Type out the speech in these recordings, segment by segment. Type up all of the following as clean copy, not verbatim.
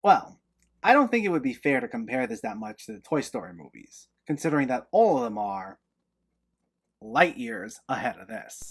Well, I don't think it would be fair to compare this that much to the Toy Story movies, considering that all of them are light years ahead of this.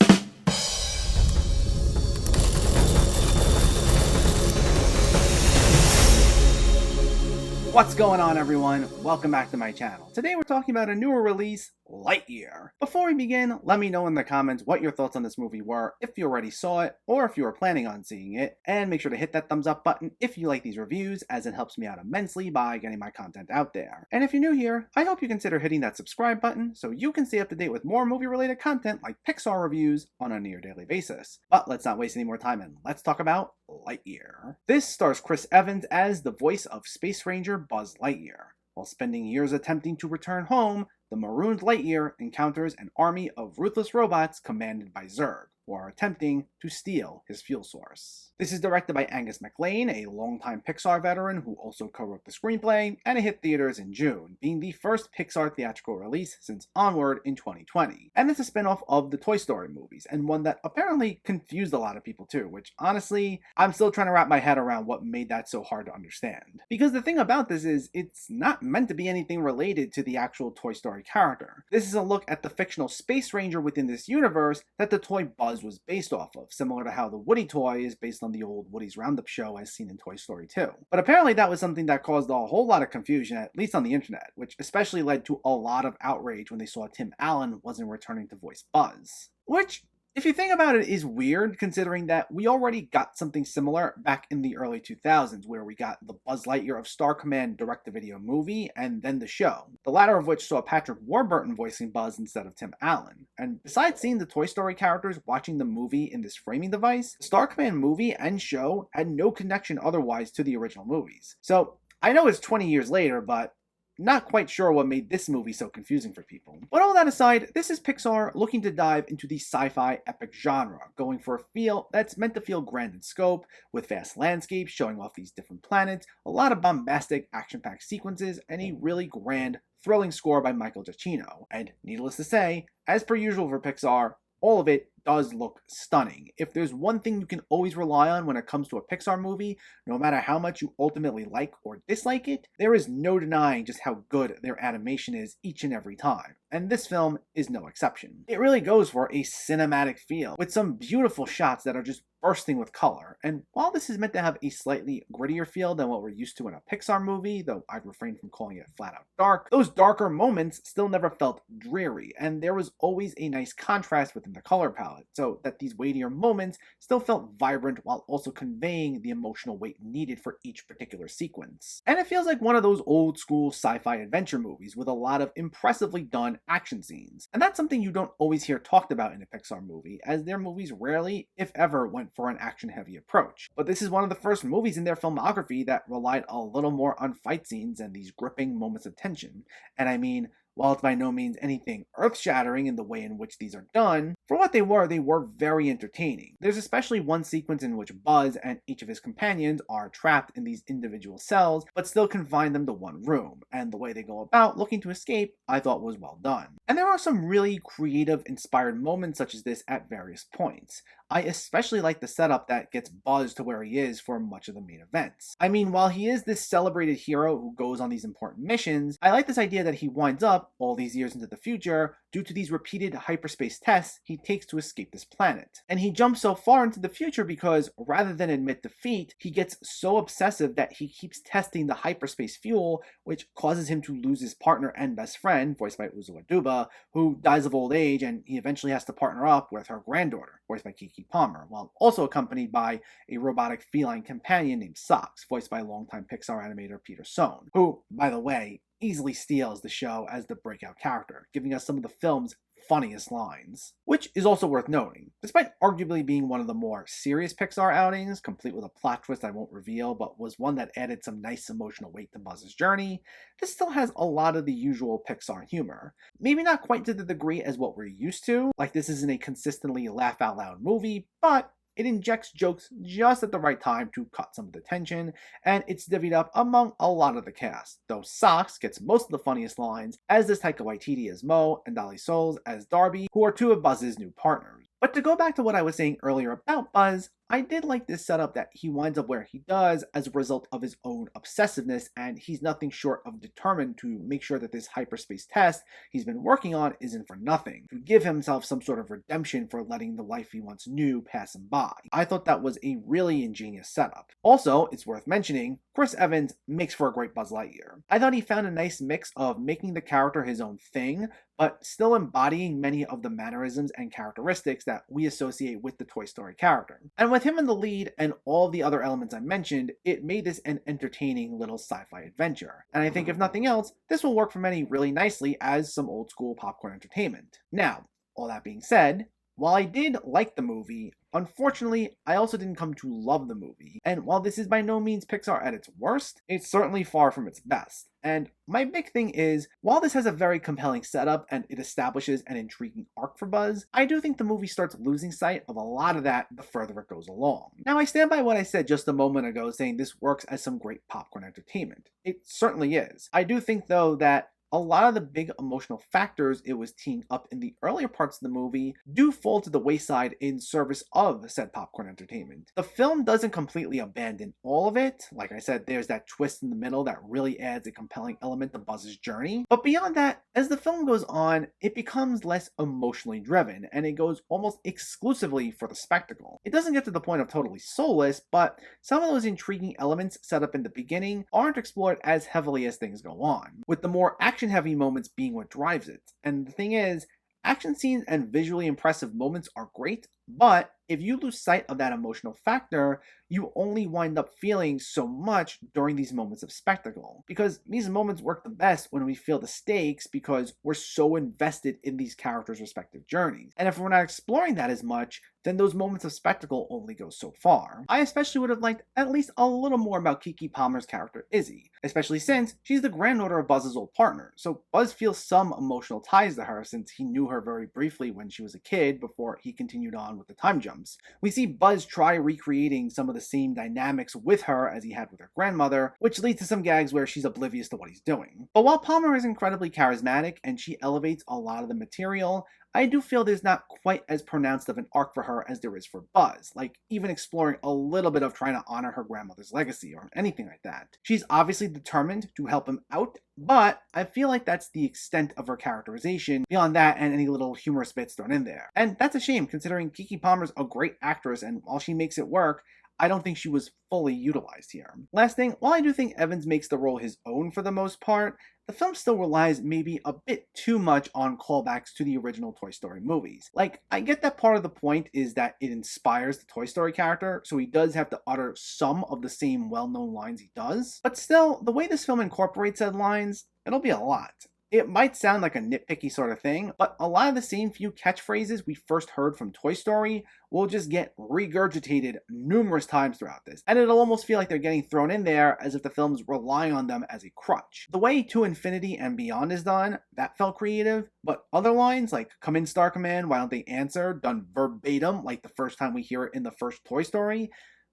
What's going on, everyone? Welcome back to my channel. Today we're talking about a newer release, Lightyear. Before we begin, let me know in the comments what your thoughts on this movie were, if you already saw it, or if you were planning on seeing it, and make sure to hit that thumbs up button if you like these reviews, as it helps me out immensely by getting my content out there. And if you're new here, I hope you consider hitting that subscribe button so you can stay up to date with more movie-related content like Pixar reviews on a near daily basis. But let's not waste any more time and let's talk about Lightyear. This stars Chris Evans as the voice of Space Ranger Buzz Lightyear. While spending years attempting to return home, the marooned Lightyear encounters an army of ruthless robots commanded by Zurg, who are attempting to steal his fuel source. This is directed by Angus MacLane, a longtime Pixar veteran who also co-wrote the screenplay, and it hit theaters in June, being the first Pixar theatrical release since Onward in 2020. And it's a spin-off of the Toy Story movies, and one that apparently confused a lot of people too, which honestly, I'm still trying to wrap my head around what made that so hard to understand. Because the thing about this is, it's not meant to be anything related to the actual Toy Story character. This is a look at the fictional Space Ranger within this universe that the toy Buzz was based off of, similar to how the Woody toy is based on the old Woody's Roundup show as seen in Toy Story 2. But apparently that was something that caused a whole lot of confusion, at least on the internet, which especially led to a lot of outrage when they saw Tim Allen wasn't returning to voice Buzz. Which, if you think about it, is weird considering that we already got something similar back in the early 2000s, where we got the Buzz Lightyear of Star Command direct-to-video movie and then the show, the latter of which saw Patrick Warburton voicing Buzz instead of Tim Allen. And besides seeing the Toy Story characters watching the movie in this framing device, the Star Command movie and show had no connection otherwise to the original movies. So I know it's 20 years later, but not quite sure what made this movie so confusing for people. But all that aside, this is Pixar looking to dive into the sci-fi epic genre, going for a feel that's meant to feel grand in scope, with vast landscapes showing off these different planets, a lot of bombastic action-packed sequences, and a really grand, thrilling score by Michael Giacchino. And needless to say, as per usual for Pixar, all of it does look stunning. If there's one thing you can always rely on when it comes to a Pixar movie, no matter how much you ultimately like or dislike it, there is no denying just how good their animation is each and every time. And this film is no exception. It really goes for a cinematic feel, with some beautiful shots that are just bursting with color. And while this is meant to have a slightly grittier feel than what we're used to in a Pixar movie, though I'd refrain from calling it flat out dark, those darker moments still never felt dreary, and there was always a nice contrast within the color palette, so that these weightier moments still felt vibrant while also conveying the emotional weight needed for each particular sequence. And it feels like one of those old school sci-fi adventure movies with a lot of impressively done action scenes. And that's something you don't always hear talked about in a Pixar movie, as their movies rarely, if ever, went for an action-heavy approach. But this is one of the first movies in their filmography that relied a little more on fight scenes and these gripping moments of tension. And I mean, while it's by no means anything earth-shattering in the way in which these are done, for what they were very entertaining. There's especially one sequence in which Buzz and each of his companions are trapped in these individual cells, but still confine them to one room, and the way they go about looking to escape, I thought was well done. And there are some really creative, inspired moments such as this at various points. I especially like the setup that gets Buzz to where he is for much of the main events. I mean, while he is this celebrated hero who goes on these important missions, I like this idea that he winds up, all these years into the future, due to these repeated hyperspace tests he takes to escape this planet. And he jumps so far into the future because, rather than admit defeat, he gets so obsessive that he keeps testing the hyperspace fuel, which causes him to lose his partner and best friend, voiced by Uzo Aduba, who dies of old age, and he eventually has to partner up with her granddaughter, voiced by Kiki Palmer, while also accompanied by a robotic feline companion named Socks, voiced by longtime Pixar animator Peter Sohn, who, by the way, easily steals the show as the breakout character, giving us some of the film's funniest lines. Which is also worth noting. Despite arguably being one of the more serious Pixar outings, complete with a plot twist I won't reveal, but was one that added some nice emotional weight to Buzz's journey, this still has a lot of the usual Pixar humor. Maybe not quite to the degree as what we're used to, like this isn't a consistently laugh-out-loud movie, but it injects jokes just at the right time to cut some of the tension, and it's divvied up among a lot of the cast, though Socks gets most of the funniest lines, as does Taika Waititi as Mo and Dolly Souls as Darby, who are two of Buzz's new partners. But to go back to what I was saying earlier about Buzz, I did like this setup that he winds up where he does as a result of his own obsessiveness, and he's nothing short of determined to make sure that this hyperspace test he's been working on isn't for nothing, to give himself some sort of redemption for letting the life he once knew pass him by. I thought that was a really ingenious setup. Also, it's worth mentioning, Chris Evans makes for a great Buzz Lightyear. I thought he found a nice mix of making the character his own thing, but still embodying many of the mannerisms and characteristics that we associate with the Toy Story character. And with him in the lead and all the other elements I mentioned, it made this an entertaining little sci-fi adventure. And I think if nothing else, this will work for many really nicely as some old school popcorn entertainment. Now, all that being said, while I did like the movie, unfortunately, I also didn't come to love the movie. And while this is by no means Pixar at its worst, it's certainly far from its best. And my big thing is, while this has a very compelling setup and it establishes an intriguing arc for Buzz, I do think the movie starts losing sight of a lot of that the further it goes along. Now, I stand by what I said just a moment ago, saying this works as some great popcorn entertainment. It certainly is. I do think, though, that a lot of the big emotional factors it was teeing up in the earlier parts of the movie do fall to the wayside in service of said popcorn entertainment. The film doesn't completely abandon all of it. Like I said, there's that twist in the middle that really adds a compelling element to Buzz's journey. But beyond that, as the film goes on, it becomes less emotionally driven, and it goes almost exclusively for the spectacle. It doesn't get to the point of totally soulless, but some of those intriguing elements set up in the beginning aren't explored as heavily as things go on, with the more action-heavy moments being what drives it. And the thing is, action scenes and visually impressive moments are great, but if you lose sight of that emotional factor, you only wind up feeling so much during these moments of spectacle. Because these moments work the best when we feel the stakes because we're so invested in these characters' respective journeys. And if we're not exploring that as much, then those moments of spectacle only go so far. I especially would have liked at least a little more about Keke Palmer's character Izzy, especially since she's the granddaughter of Buzz's old partner, so Buzz feels some emotional ties to her since he knew her very briefly when she was a kid before he continued on with the time jumps. We see Buzz try recreating some of the same dynamics with her as he had with her grandmother, which leads to some gags where she's oblivious to what he's doing. But while Palmer is incredibly charismatic and she elevates a lot of the material, I do feel there's not quite as pronounced of an arc for her as there is for Buzz, like even exploring a little bit of trying to honor her grandmother's legacy or anything like that. She's obviously determined to help him out, but I feel like that's the extent of her characterization beyond that and any little humorous bits thrown in there. And that's a shame considering Keke Palmer's a great actress, and while she makes it work, I don't think she was fully utilized here. Last thing, while I do think Evans makes the role his own for the most part, the film still relies maybe a bit too much on callbacks to the original Toy Story movies. Like, I get that part of the point is that it inspires the Toy Story character, so he does have to utter some of the same well-known lines he does, but still, the way this film incorporates said lines, it'll be a lot. It might sound like a nitpicky sort of thing, but a lot of the same few catchphrases we first heard from Toy Story will just get regurgitated numerous times throughout this, and it'll almost feel like they're getting thrown in there as if the film's relying on them as a crutch. The way To Infinity and Beyond is done, that felt creative, but other lines like "Come in, Star Command, why don't they answer?" done verbatim like the first time we hear it in the first Toy Story,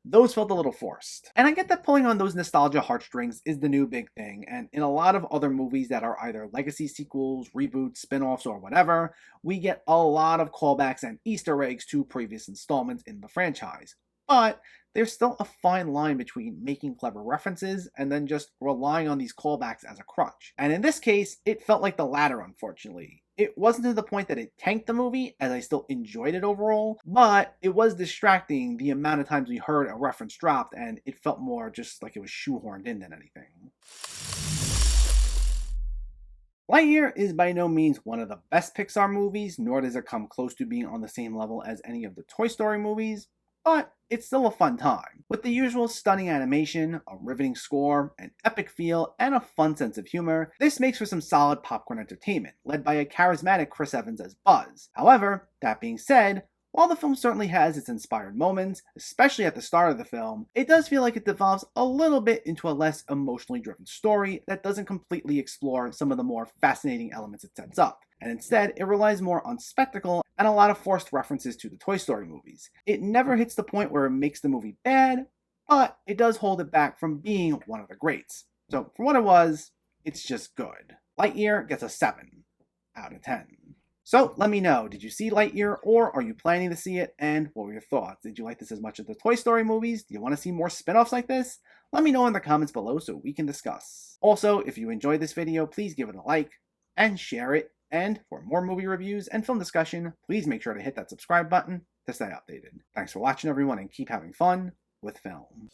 those felt a little forced. And I get that pulling on those nostalgia heartstrings is the new big thing, and in a lot of other movies that are either legacy sequels, reboots, spin-offs, or whatever, we get a lot of callbacks and Easter eggs to previous installments in the franchise. But there's still a fine line between making clever references and then just relying on these callbacks as a crutch. And in this case, it felt like the latter, unfortunately. It wasn't to the point that it tanked the movie, as I still enjoyed it overall, but it was distracting the amount of times we heard a reference dropped, and it felt more just like it was shoehorned in than anything. Lightyear is by no means one of the best Pixar movies, nor does it come close to being on the same level as any of the Toy Story movies, but it's still a fun time. With the usual stunning animation, a riveting score, an epic feel, and a fun sense of humor, this makes for some solid popcorn entertainment, led by a charismatic Chris Evans as Buzz. However, that being said, while the film certainly has its inspired moments, especially at the start of the film, it does feel like it devolves a little bit into a less emotionally driven story that doesn't completely explore some of the more fascinating elements it sets up. And instead, it relies more on spectacle and a lot of forced references to the Toy Story movies. It never hits the point where it makes the movie bad, but it does hold it back from being one of the greats. So for what it was, it's just good. Lightyear gets a 7 out of 10. So let me know, did you see Lightyear or are you planning to see it, and what were your thoughts? Did you like this as much as the Toy Story movies? Do you want to see more spin-offs like this? Let me know in the comments below so we can discuss. Also, if you enjoyed this video, please give it a like and share it. And for more movie reviews and film discussion, please make sure to hit that subscribe button to stay updated. Thanks for watching everyone, and keep having fun with film.